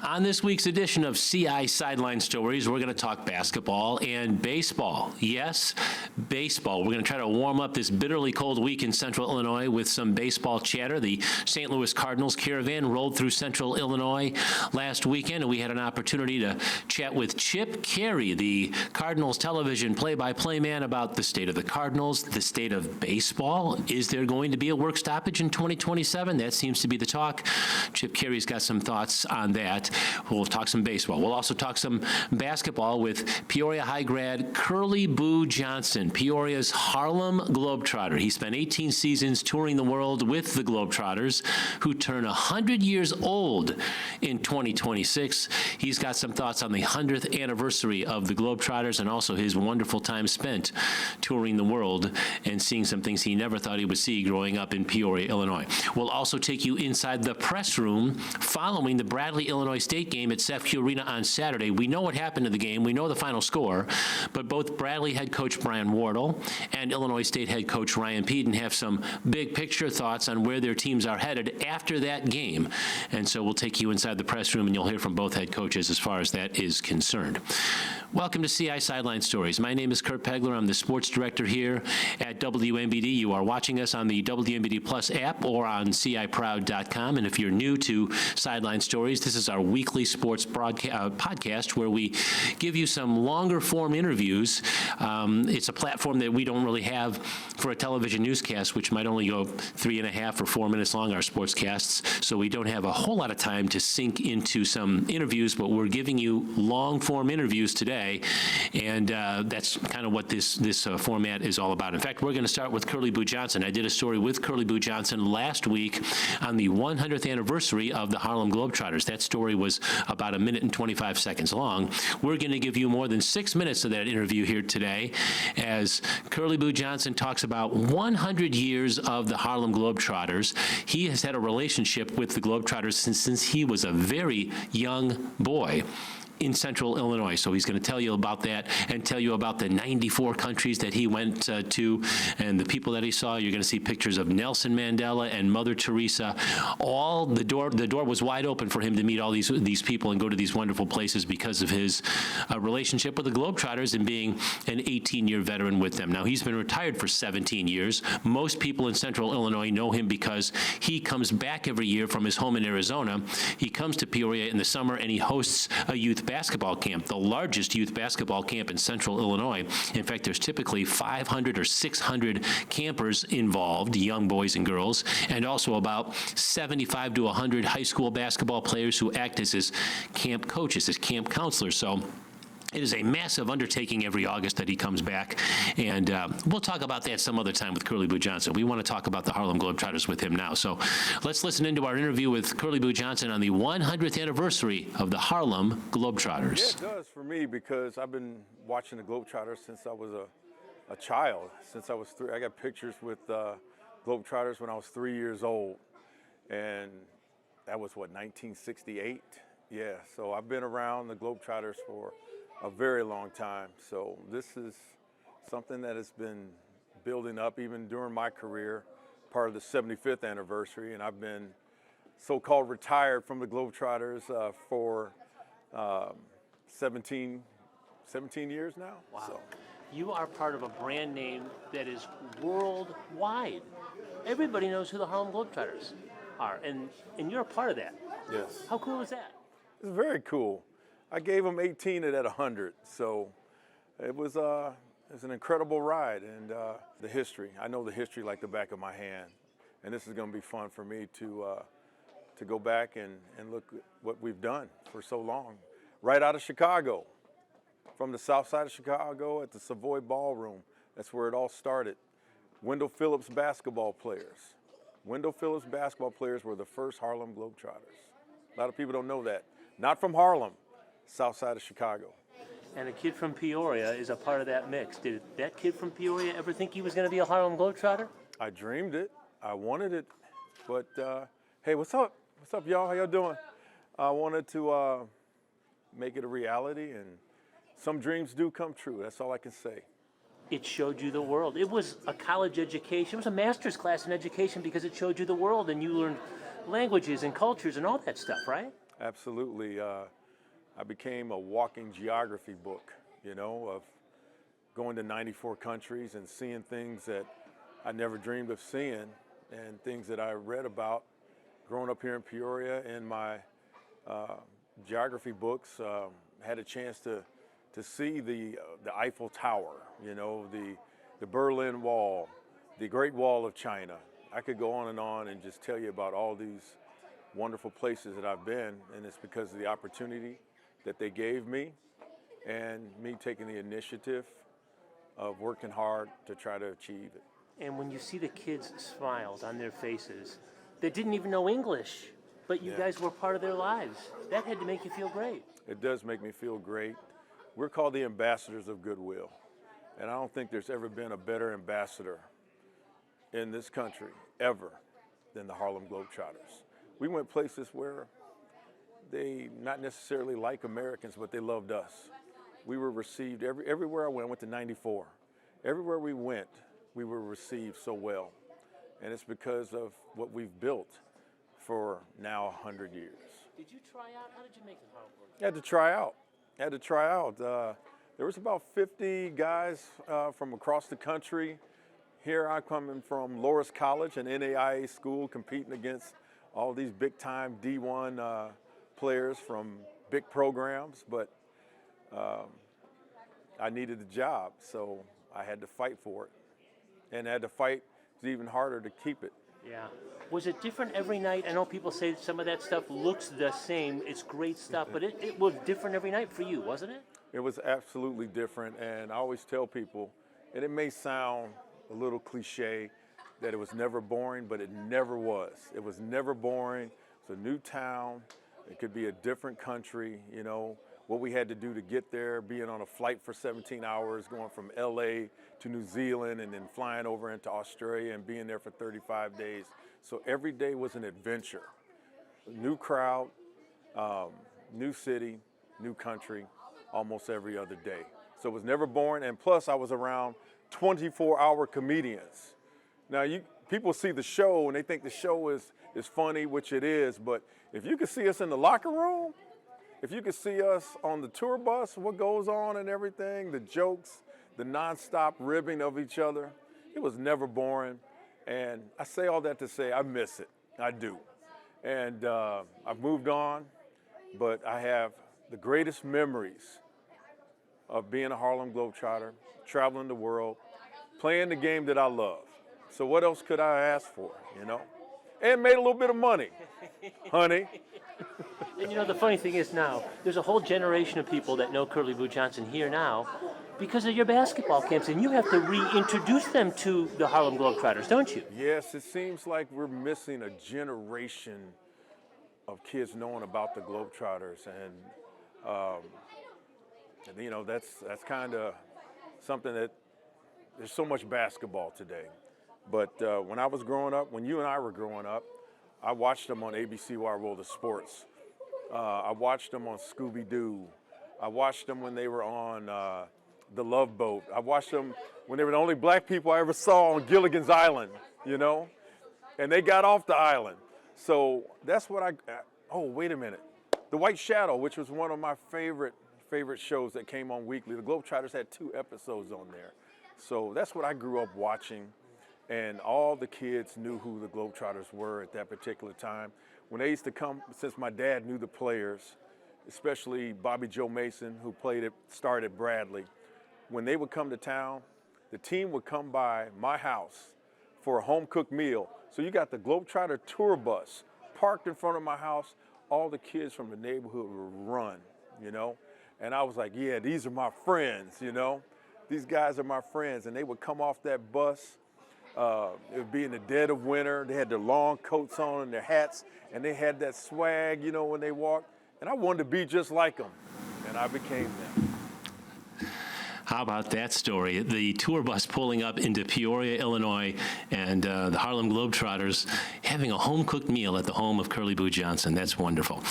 On this week's edition of CI Sideline Stories, we're going to talk basketball and baseball. Yes, baseball. We're going to try to warm up this bitterly cold week in Central Illinois with some baseball chatter. The St. Louis Cardinals caravan rolled through Central Illinois last weekend, and we had an opportunity to chat with Chip Caray, the Cardinals television play-by-play man, about the state of the Cardinals, the state of baseball. Is there going to be a work stoppage in 2027? That seems to be the talk. Chip Caray's got some thoughts on that. We'll talk some baseball. We'll also talk some basketball with Peoria High grad Curley Johnson, Peoria's Harlem Globetrotter. He spent 18 seasons touring the world with the Globetrotters, who turn 100 years old in 2026. He's got some thoughts on the 100th anniversary of the Globetrotters and also his wonderful time spent touring the world and seeing some things he never thought he would see growing up in Peoria, Illinois. We'll also take you inside the press room following the Bradley, Illinois State game at CEFCU Arena on Saturday. We know what happened to the game. We know the final score, but both Bradley head coach Brian Wardle and Illinois State head coach Ryan Peden have some big picture thoughts on where their teams are headed after that game. And so we'll take you inside the press room and you'll hear from both head coaches as far as that is concerned. Welcome to CI Sideline Stories. My name is Kurt Pegler. I'm the sports director here at WMBD. You are watching us on the WMBD Plus app or on CIProud.com. And if you're new to Sideline Stories, this is our weekly sports podcast where we give you some longer form interviews. It's a platform that we don't really have for a television newscast, which might only go 3.5 or 4 minutes long, our sportscasts. So we don't have a whole lot of time to sink into some interviews, but we're giving you long form interviews today. And that's kind of what this format is all about. In fact, we're going to start with Curley Johnson. I did a story with Curley Johnson last week on the 100th anniversary of the Harlem Globetrotters. That story was about 1 minute and 25 seconds long. We're going to give you more than 6 minutes of that interview here today as Curley Johnson talks about 100 years of the Harlem Globetrotters. He has had a relationship with the Globetrotters since he was a very young boy in Central Illinois. So he's going to tell you about that and tell you about the 94 countries that he went to and the people that he saw. You're going to see pictures of Nelson Mandela and Mother Teresa. All the door was wide open for him to meet all these people and go to these wonderful places because of his relationship with the Globetrotters and being an 18-year veteran with them. Now, he's been retired for 17 years. Most people in Central Illinois know him because he comes back every year from his home in Arizona. He comes to Peoria in the summer and he hosts a youth basketball camp, the largest youth basketball camp in Central Illinois. In fact, there's typically 500 or 600 campers involved, young boys and girls, and also about 75 to 100 high school basketball players who act as his camp coaches, his camp counselors. So it is a massive undertaking every August that he comes back, and we'll talk about that some other time with Curley Johnson. We want to talk about the Harlem Globetrotters with him now. So let's listen into our interview with Curley Johnson on the 100th anniversary of the Harlem Globetrotters. Yeah, it does for me because I've been watching the Globetrotters since I was a child, since I was 3. I got pictures with Globetrotters when I was 3 years old, and that was, 1968? Yeah, so I've been around the Globetrotters for a very long time. So this is something that has been building up even during my career, part of the 75th anniversary, and I've been so-called retired from the Globetrotters for 17 years now. Wow. So. You are part of a brand name that is worldwide. Everybody knows who the Harlem Globetrotters are, and you're a part of that. Yes. How cool is that? It's very cool. I gave them 18 at 100, so it was an incredible ride, and the history. I know the history like the back of my hand, and this is going to be fun for me to go back and look at what we've done for so long. Right out of Chicago, from the south side of Chicago at the Savoy Ballroom. That's where it all started. Wendell Phillips basketball players. Wendell Phillips basketball players were the first Harlem Globetrotters. A lot of people don't know that. Not from Harlem, south side of Chicago. And a kid from Peoria is a part of that mix. Did that kid from Peoria ever think he was going to be a Harlem Globetrotter? I dreamed it. I wanted it. But, hey, what's up? What's up, y'all? How y'all doing? I wanted to make it a reality, and some dreams do come true. That's all I can say. it showed you the world. It was a college education. It was a master's class in education because it showed you the world and you learned languages and cultures and all that stuff, right? Absolutely. I became a walking geography book, of going to 94 countries and seeing things that I never dreamed of seeing and things that I read about growing up here in Peoria in my geography books. Had a chance to see the Eiffel Tower, the Berlin Wall, the Great Wall of China. I could go on and just tell you about all these wonderful places that I've been, and it's because of the opportunity that they gave me and me taking the initiative of working hard to try to achieve it. And when you see the kids' smiles on their faces, they didn't even know English, but you guys were part of their lives. That had to make you feel great. It does make me feel great. We're called the ambassadors of goodwill, and I don't think there's ever been a better ambassador in this country ever than the Harlem Globetrotters. We went places where they not necessarily like Americans, but they loved us. We were received everywhere I went to 94. Everywhere we went, we were received so well. And it's because of what we've built for now 100 years. Did you try out? How did you make the Harlem Globetrotters? Had to try out. There was about 50 guys from across the country. Here I'm coming from Loras College, an NAIA school, competing against all these big-time D1 players from big programs, but I needed a job, so I had to fight for it. And I had to fight even harder to keep it. Yeah. Was it different every night? I know people say some of that stuff looks the same. It's great stuff, but it was different every night for you, wasn't it? It was absolutely different, and I always tell people, and it may sound a little cliche, that it was never boring, but it never was. It was never boring. It's a new town. It could be a different country, what we had to do to get there, being on a flight for 17 hours, going from LA to New Zealand and then flying over into Australia and being there for 35 days. So every day was an adventure. New crowd, new city, new country, almost every other day. So it was never boring, and plus I was around 24-hour comedians. Now, people see the show and they think the show is funny, which it is, but if you could see us in the locker room, if you could see us on the tour bus, what goes on and everything, the jokes, the nonstop ribbing of each other, it was never boring. And I say all that to say I miss it. I do. And I've moved on, but I have the greatest memories of being a Harlem Globetrotter, traveling the world, playing the game that I love. So what else could I ask for, And made a little bit of money, honey. And the funny thing is now, there's a whole generation of people that know Curley Boo Johnson here now because of your basketball camps, and you have to reintroduce them to the Harlem Globetrotters, don't you? Yes, it seems like we're missing a generation of kids knowing about the Globetrotters, and that's kind of something that there's so much basketball today. But when I was growing up, when you and I were growing up, I watched them on ABC World of Sports. I watched them on Scooby-Doo. I watched them when they were on The Love Boat. I watched them when they were the only black people I ever saw on Gilligan's Island, and they got off the island. So that's what oh, wait a minute. The White Shadow, which was one of my favorite shows that came on weekly. The Globetrotters had 2 episodes on there. So that's what I grew up watching. And all the kids knew who the Globetrotters were at that particular time. When they used to come, since my dad knew the players, especially Bobby Joe Mason, who started at Bradley, when they would come to town, the team would come by my house for a home-cooked meal. So you got the Globetrotter tour bus parked in front of my house. All the kids from the neighborhood would run, And I was like, yeah, these are my friends, These guys are my friends. And they would come off that bus. It would be in the dead of winter. They had their long coats on and their hats, and they had that swag, when they walked. And I wanted to be just like them, and I became them. How about that story? The tour bus pulling up into Peoria, Illinois, and the Harlem Globetrotters having a home-cooked meal at the home of Curley Boo Johnson. That's wonderful.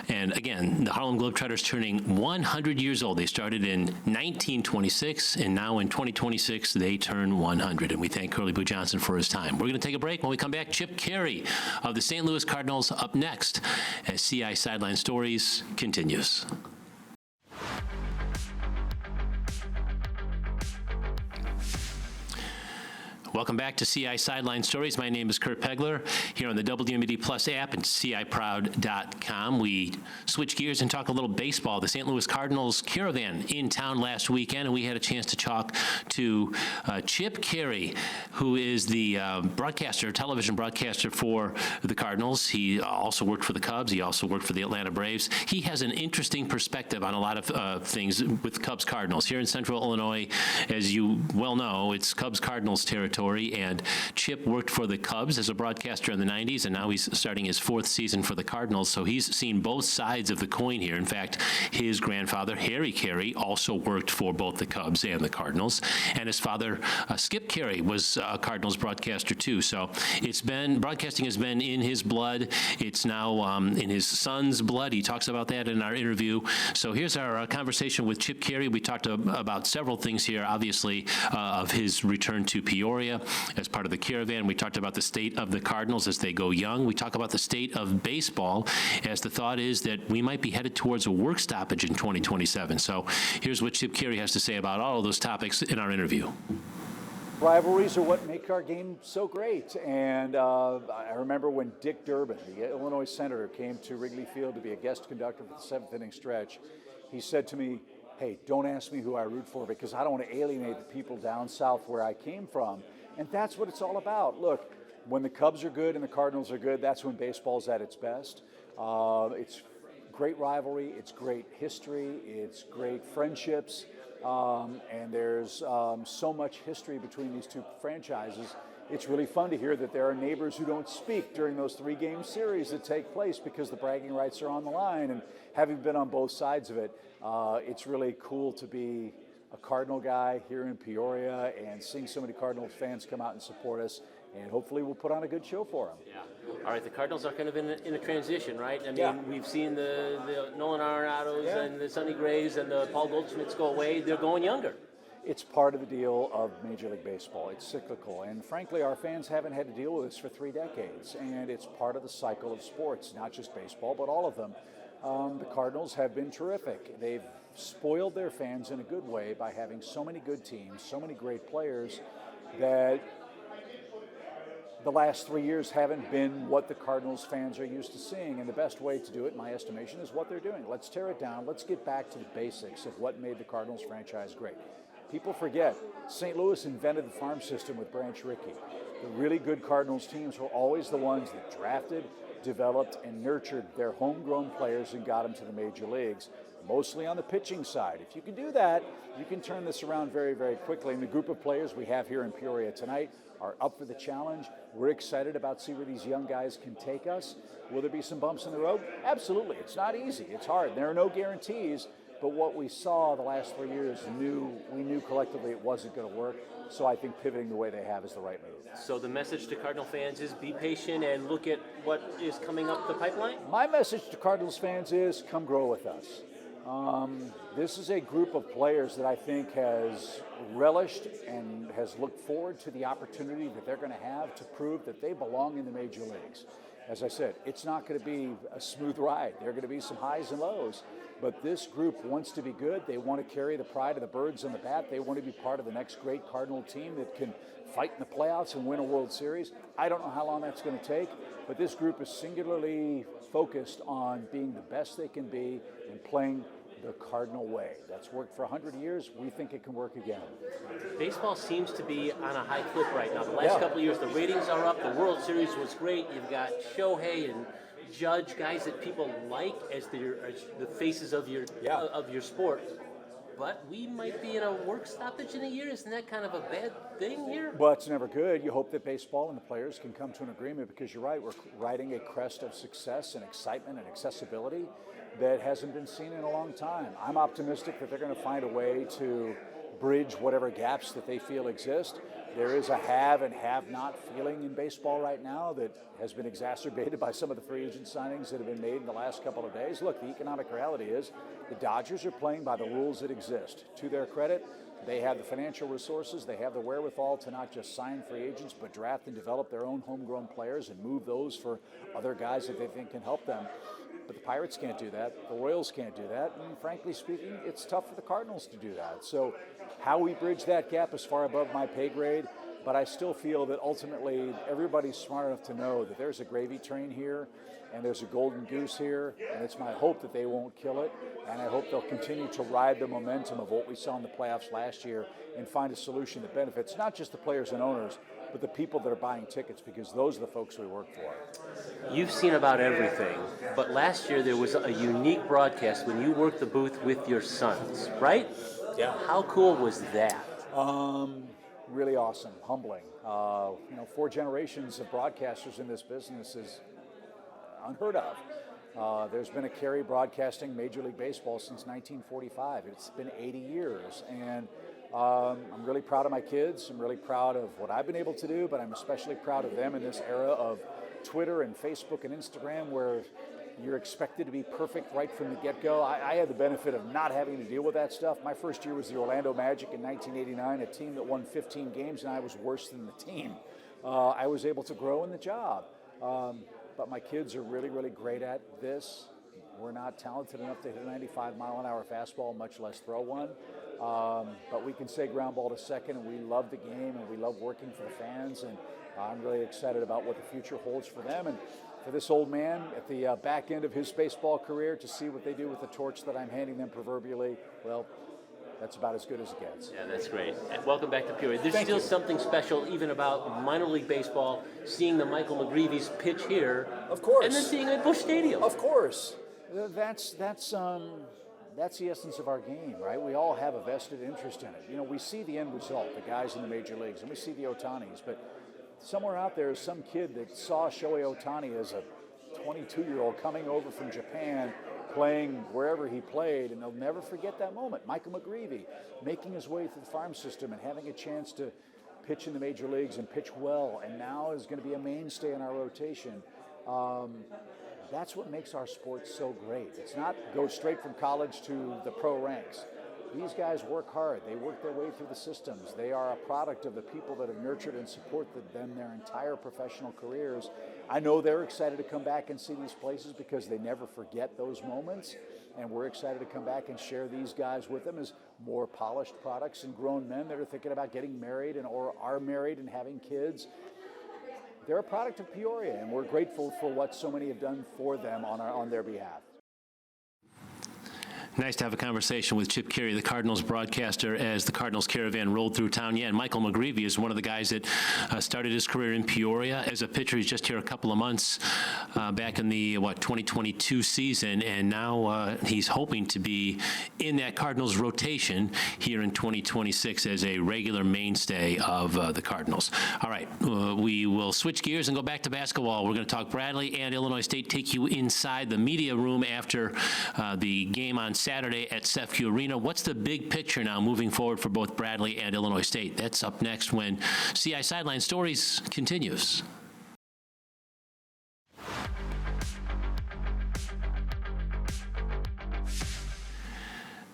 And again, the Harlem Globetrotters turning 100 years old. They started in 1926, and now in 2026, they turn 100. And we thank Curley Boo Johnson for his time. We're going to take a break. When we come back, Chip Caray of the St. Louis Cardinals up next as CI Sideline Stories continues. Welcome back to CI Sideline Stories. My name is Kurt Pegler here on the WMD Plus app and CIProud.com. We switch gears and talk a little baseball. The St. Louis Cardinals caravan in town last weekend, and we had a chance to talk to Chip Caray, who is the television broadcaster for the Cardinals. He also worked for the Cubs. He also worked for the Atlanta Braves. He has an interesting perspective on a lot of things with Cubs Cardinals. Here in Central Illinois, as you well know, it's Cubs Cardinals territory. And Chip worked for the Cubs as a broadcaster in the 90s, and now he's starting his fourth season for the Cardinals. So he's seen both sides of the coin here. In fact, his grandfather, Harry Caray, also worked for both the Cubs and the Cardinals. And his father, Skip Caray, was a Cardinals broadcaster too. So broadcasting has been in his blood. It's now in his son's blood. He talks about that in our interview. So here's our conversation with Chip Caray. We talked about several things here, obviously, of his return to Peoria as part of the caravan. We talked about the state of the Cardinals as they go young. We talk about the state of baseball as the thought is that we might be headed towards a work stoppage in 2027. So here's what Chip Caray has to say about all of those topics in our interview. Rivalries are what make our game so great. And I remember when Dick Durbin, the Illinois senator, came to Wrigley Field to be a guest conductor for the seventh inning stretch. He said to me, "Hey, don't ask me who I root for because I don't want to alienate the people down south where I came from." And that's what it's all about. Look, when the Cubs are good and the Cardinals are good, that's when baseball's at its best. It's great rivalry, it's great history, it's great friendships, and there's so much history between these two franchises. It's really fun to hear that there are neighbors who don't speak during those three-game series that take place because the bragging rights are on the line. And having been on both sides of it, it's really cool to be a Cardinal guy here in Peoria and seeing so many Cardinals fans come out and support us. And hopefully we'll put on a good show for them. Yeah. All right, the Cardinals are kind of in a transition, right? I mean, Yeah. We've seen the Nolan Arenados and the Sonny Grays and the Paul Goldschmidts go away. They're going younger. It's part of the deal of Major League Baseball. It's cyclical. And frankly, our fans haven't had to deal with this for 3 decades. And it's part of the cycle of sports, not just baseball, but all of them. The Cardinals have been terrific. They've spoiled their fans in a good way by having so many good teams, so many great players that the last 3 years haven't been what the Cardinals fans are used to seeing. And the best way to do it, in my estimation, is what they're doing. Let's tear it down. Let's get back to the basics of what made the Cardinals franchise great. People forget, St. Louis invented the farm system with Branch Rickey. The really good Cardinals teams were always the ones that drafted, developed, and nurtured their homegrown players and got them to the major leagues, mostly on the pitching side. If you can do that, you can turn this around very, very quickly. And the group of players we have here in Peoria tonight are up for the challenge. We're excited about seeing where these young guys can take us. Will there be some bumps in the road? Absolutely. It's not easy. It's hard. There are no guarantees. But what we saw the last 3 years, we knew collectively it wasn't going to work. So I think pivoting the way they have is the right move. So the message to Cardinal fans is be patient and look at what is coming up the pipeline? My message to Cardinals fans is come grow with us. This is a group of players that I think has relished and has looked forward to the opportunity that they're going to have to prove that they belong in the major leagues. As I said, it's not going to be a smooth ride. There are going to be some highs and lows. But this group wants to be good. They want to carry the pride of the birds on the bat. They want to be part of the next great Cardinal team that can fight in the playoffs and win a World Series. I don't know how long that's going to take, but this group is singularly focused on being the best they can be and playing the Cardinal way. That's worked for 100 years. We think it can work again. Baseball seems to be on a high clip right now. The last couple of years, the ratings are up. The World Series was great. You've got Shohei and Judge, guys that people like as the faces of your sport. But we might be in a work stoppage in a year. Isn't that kind of a bad thing here? Well, it's never good. You hope that baseball and the players can come to an agreement because you're right. We're riding a crest of success and excitement and accessibility that hasn't been seen in a long time. I'm optimistic that they're going to find a way to bridge whatever gaps that they feel exist. There is a have and have not feeling in baseball right now that has been exacerbated by some of the free agent signings that have been made in the last couple of days. Look, the economic reality is the Dodgers are playing by the rules that exist. To their credit, they have the financial resources, they have the wherewithal to not just sign free agents, but draft and develop their own homegrown players and move those for other guys that they think can help them. But the Pirates can't do that, the Royals can't do that, and frankly speaking, it's tough for the Cardinals to do that. So how we bridge that gap is far above my pay grade, but I still feel that ultimately everybody's smart enough to know that there's a gravy train here and there's a golden goose here, and it's my hope that they won't kill it, and I hope they'll continue to ride the momentum of what we saw in the playoffs last year and find a solution that benefits not just the players and owners, but the people that are buying tickets, because those are the folks we work for. You've seen about everything, but last year there was a unique broadcast when you worked the booth with your sons, right? Yeah. How cool was that? Really awesome, humbling. 4 generations of broadcasters in this business is unheard of. There's been a Caray broadcasting Major League Baseball since 1945. It's been 80 years, and I'm really proud of my kids. I'm really proud of what I've been able to do, but I'm especially proud of them in this era of Twitter and Facebook and Instagram, where you're expected to be perfect right from the get-go. I had the benefit of not having to deal with that stuff. My first year was the Orlando Magic in 1989, a team that won 15 games, and I was worse than the team. I was able to grow in the job. But my kids are really, really great at this. We're not talented enough to hit a 95-mile-an-hour fastball, much less throw one. But we can say ground ball to second, and we love the game, and we love working for the fans, and I'm really excited about what the future holds for them. And for this old man at the back end of his baseball career to see what they do with the torch that I'm handing them proverbially, well, that's about as good as it gets. Yeah, that's great. And welcome back to Peoria. There's still something special even about minor league baseball, seeing the Michael McGreevy's pitch here. Of course. And then seeing it at Busch Stadium. Of course. That's the essence of our game, right? We all have a vested interest in it. We see the end result, the guys in the major leagues, and we see the Ohtanis, but somewhere out there is some kid that saw Shohei Ohtani as a 22-year-old coming over from Japan, playing wherever he played, and they'll never forget that moment. Michael McGreevy making his way through the farm system and having a chance to pitch in the major leagues and pitch well, and now is going to be a mainstay in our rotation. That's what makes our sport so great. It's not go straight from college to the pro ranks. These guys work hard. They work their way through the systems. They are a product of the people that have nurtured and supported them their entire professional careers. I know they're excited to come back and see these places because they never forget those moments. And we're excited to come back and share these guys with them as more polished products and grown men that are thinking about getting married or are married and having kids. They're a product of Peoria, and we're grateful for what so many have done for them on their behalf. Nice to have a conversation with Chip Caray, the Cardinals broadcaster, as the Cardinals caravan rolled through town. Yeah, and Michael McGreevy is one of the guys that started his career in Peoria as a pitcher. He's just here a couple of months back in the, 2022 season, and now he's hoping to be in that Cardinals rotation here in 2026 as a regular mainstay of the Cardinals. All right, we will switch gears and go back to basketball. We're going to talk Bradley and Illinois State, take you inside the media room after the game on Saturday at Sefco Arena. What's the big picture now moving forward for both Bradley and Illinois State? That's up next when CI Sideline Stories continues.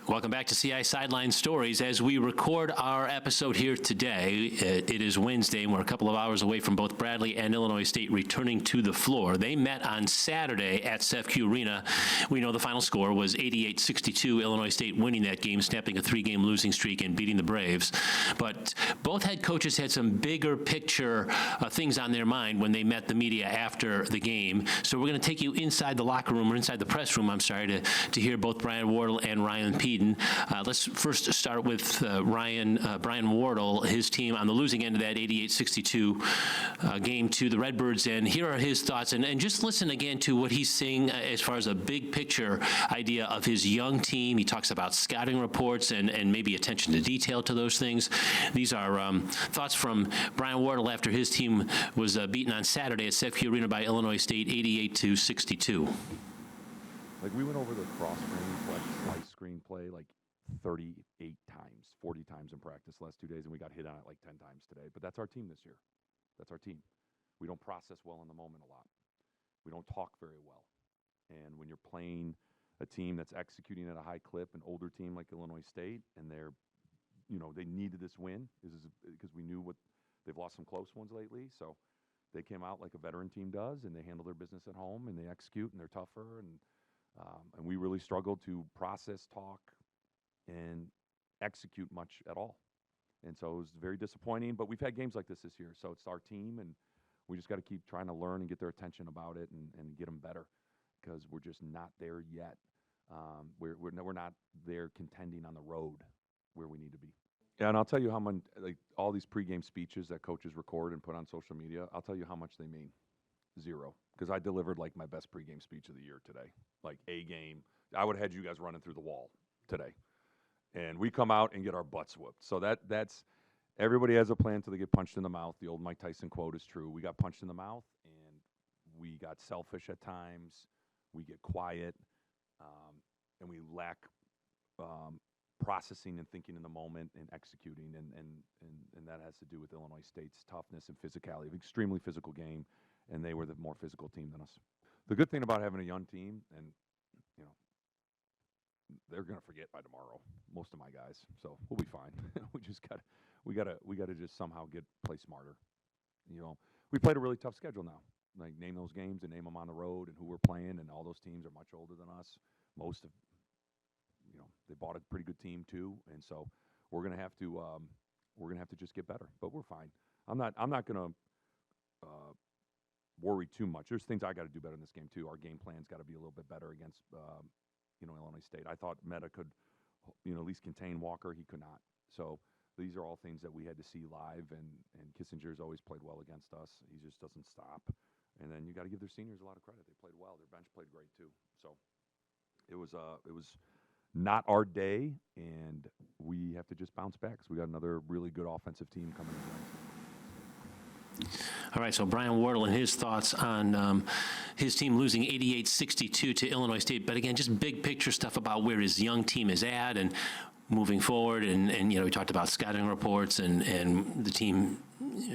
Welcome back to CI Sideline Stories. As we record our episode here today, it is Wednesday, and we're a couple of hours away from both Bradley and Illinois State returning to the floor. They met on Saturday at Sefco Arena. We know the final score was 88-62, Illinois State winning that game, snapping a 3-game losing streak and beating the Braves. But both head coaches had some bigger picture things on their mind when they met the media after the game. So we're going to take you inside the locker room, or inside the press room, I'm sorry, to hear both Brian Wardle and Ryan Peden. Let's first start with Brian Wardle, his team on the losing end of that 88-62 game to the Redbirds, and here are his thoughts. And just listen again to what he's saying as far as a big picture idea of his young team. He talks about scouting reports and maybe attention to detail to those things. These are thoughts from Brian Wardle after his team was beaten on Saturday at Sefco Arena by Illinois State 88-62. Like, we went over the cross screen, slice screenplay like 38 times, 40 times in practice the last 2 days, and we got hit on it like 10 times today. But that's our team this year. That's our team. We don't process well in the moment a lot. We don't talk very well. And when you're playing a team that's executing at a high clip, an older team like Illinois State, and they're, they needed this win because we knew they've lost some close ones lately. So they came out like a veteran team does, and they handle their business at home, and they execute, and they're tougher. And we really struggled to process, talk, and execute much at all. And so it was very disappointing. But we've had games like this year, so it's our team, and we just got to keep trying to learn and get their attention about it and get them better, because we're just not there yet. We're not there contending on the road where we need to be. Yeah, and I'll tell you how much, like all these pregame speeches that coaches record and put on social media, I'll tell you how much they mean. 0. Because I delivered like my best pregame speech of the year today. Like A game. I would have had you guys running through the wall today. And we come out and get our butts whooped. So that's everybody has a plan until they get punched in the mouth. The old Mike Tyson quote is true. We got punched in the mouth, and we got selfish at times. We get quiet, and we lack processing and thinking in the moment and executing, and that has to do with Illinois State's toughness and physicality. Extremely physical game, and they were the more physical team than us. The good thing about having a young team, and they're going to forget by tomorrow, most of my guys, so we'll be fine. we gotta just somehow play smarter. We played a really tough schedule now. Like, name those games and name them on the road and who we're playing, and all those teams are much older than us. Most of, they bought a pretty good team too, and so we're gonna have to just get better. But we're fine. I'm not gonna worry too much. There's things I got to do better in this game too. Our game plan's got to be a little bit better against Illinois State. I thought Meta could at least contain Walker. He could not. So these are all things that we had to see live, and Kissinger's always played well against us. He just doesn't stop. And then you got to give their seniors a lot of credit. They played well. Their bench played great too. So it was not our day, and we have to just bounce back because we got another really good offensive team coming in. All right, so Brian Wardle and his thoughts on his team losing 88-62 to Illinois State. But again, just big picture stuff about where his young team is at and moving forward. And we talked about scouting reports and the team,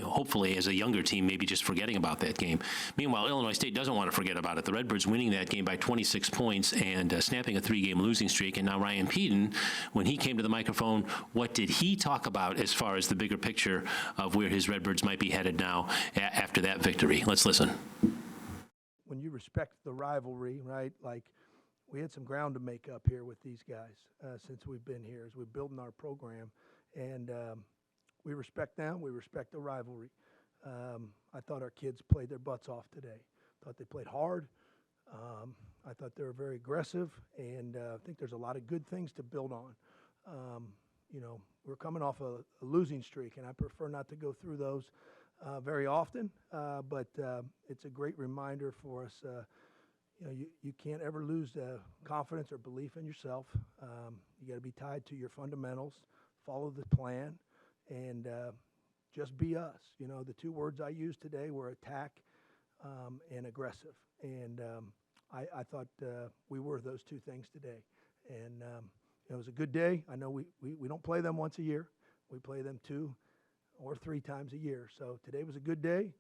hopefully as a younger team, maybe just forgetting about that game. Meanwhile, Illinois State doesn't want to forget about it. The Redbirds winning that game by 26 points and snapping a 3-game losing streak. And now Ryan Peden, when he came to the microphone, what did he talk about as far as the bigger picture of where his Redbirds might be headed now after that victory? Let's listen. When you respect the rivalry, right, like we had some ground to make up here with these guys since we've been here as we're building our program. And we respect them. We respect the rivalry. I thought our kids played their butts off today. Thought they played hard. I thought they were very aggressive, and I think there's a lot of good things to build on. We're coming off a losing streak, and I prefer not to go through those very often, but it's a great reminder for us. You can't ever lose confidence or belief in yourself. You got to be tied to your fundamentals, follow the plan, and just be us. The 2 words I used today were attack and aggressive. And I thought we were those 2 things today. And it was a good day. I know we don't play them once a year. We play them 2 or 3 times a year. So today was a good day.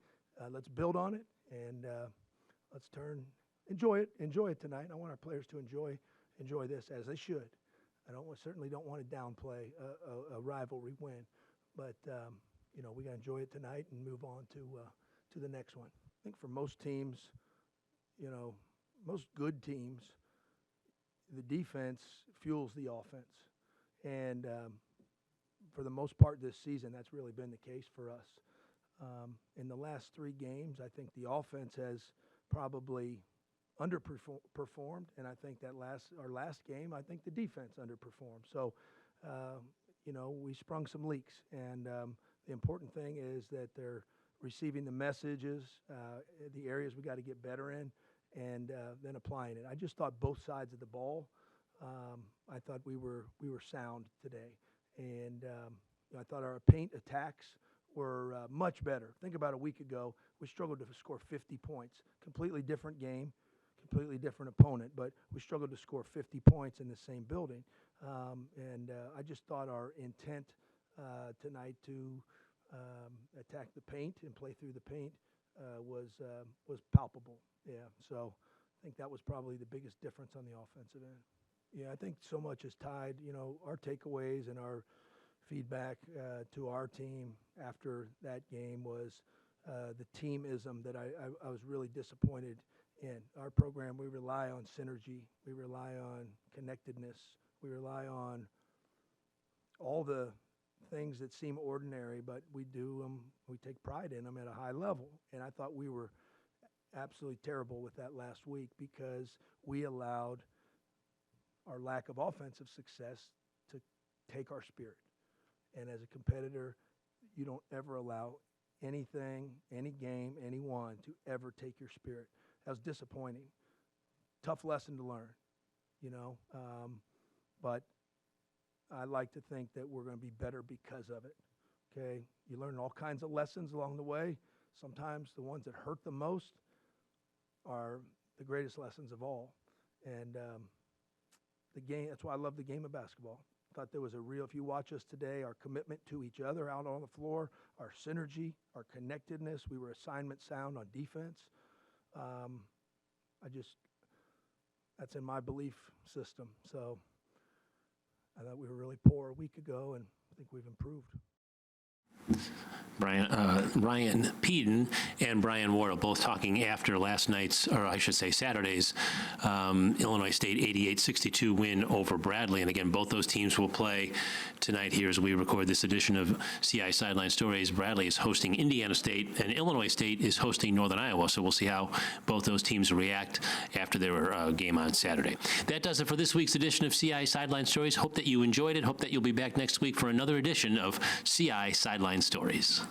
Let's build on it, and let's enjoy it tonight. I want our players to enjoy this as they should. Certainly don't want to downplay a rivalry win, but we got to enjoy it tonight and move on to the next one. I think for most teams, most good teams, the defense fuels the offense, and for the most part this season, that's really been the case for us. In the last 3 games, I think the offense has probably underperformed, and I think our last game, I think the defense underperformed. So, we sprung some leaks, and the important thing is that they're receiving the messages, the areas we got to get better in, and then applying it. I just thought both sides of the ball. I thought we were sound today, and I thought our paint attacks were much better. Think about a week ago, we struggled to score 50 points. Completely different game, completely different opponent, but we struggled to score 50 points in the same building. I just thought our intent tonight to attack the paint and play through the paint was palpable. Yeah, so I think that was probably the biggest difference on the offensive end. Yeah, I think so much is tied. Our takeaways and our feedback to our team after that game was the teamism that I was really disappointed in. Our program, we rely on synergy, we rely on connectedness, we rely on all the things that seem ordinary, but we do them, we take pride in them at a high level. And I thought we were absolutely terrible with that last week because we allowed our lack of offensive success to take our spirit. And as a competitor, you don't ever allow anything, any game, anyone to ever take your spirit. That was disappointing. Tough lesson to learn, but I like to think that we're going to be better because of it, okay? You learn all kinds of lessons along the way. Sometimes the ones that hurt the most are the greatest lessons of all. And the game, that's why I love the game of basketball. I thought there was a real, if you watch us today, our commitment to each other out on the floor, our synergy, our connectedness, we were assignment sound on defense. That's in my belief system. So I thought we were really poor a week ago, and I think we've improved. Ryan Peden and Brian Ward both talking after last night's, or I should say Saturday's, Illinois State 88-62 win over Bradley. And again, both those teams will play tonight here as we record this edition of CI Sideline Stories. Bradley is hosting Indiana State, and Illinois State is hosting Northern Iowa. So we'll see how both those teams react after their game on Saturday. That does it for this week's edition of CI Sideline Stories. Hope that you enjoyed it. Hope that you'll be back next week for another edition of CI Sideline Stories.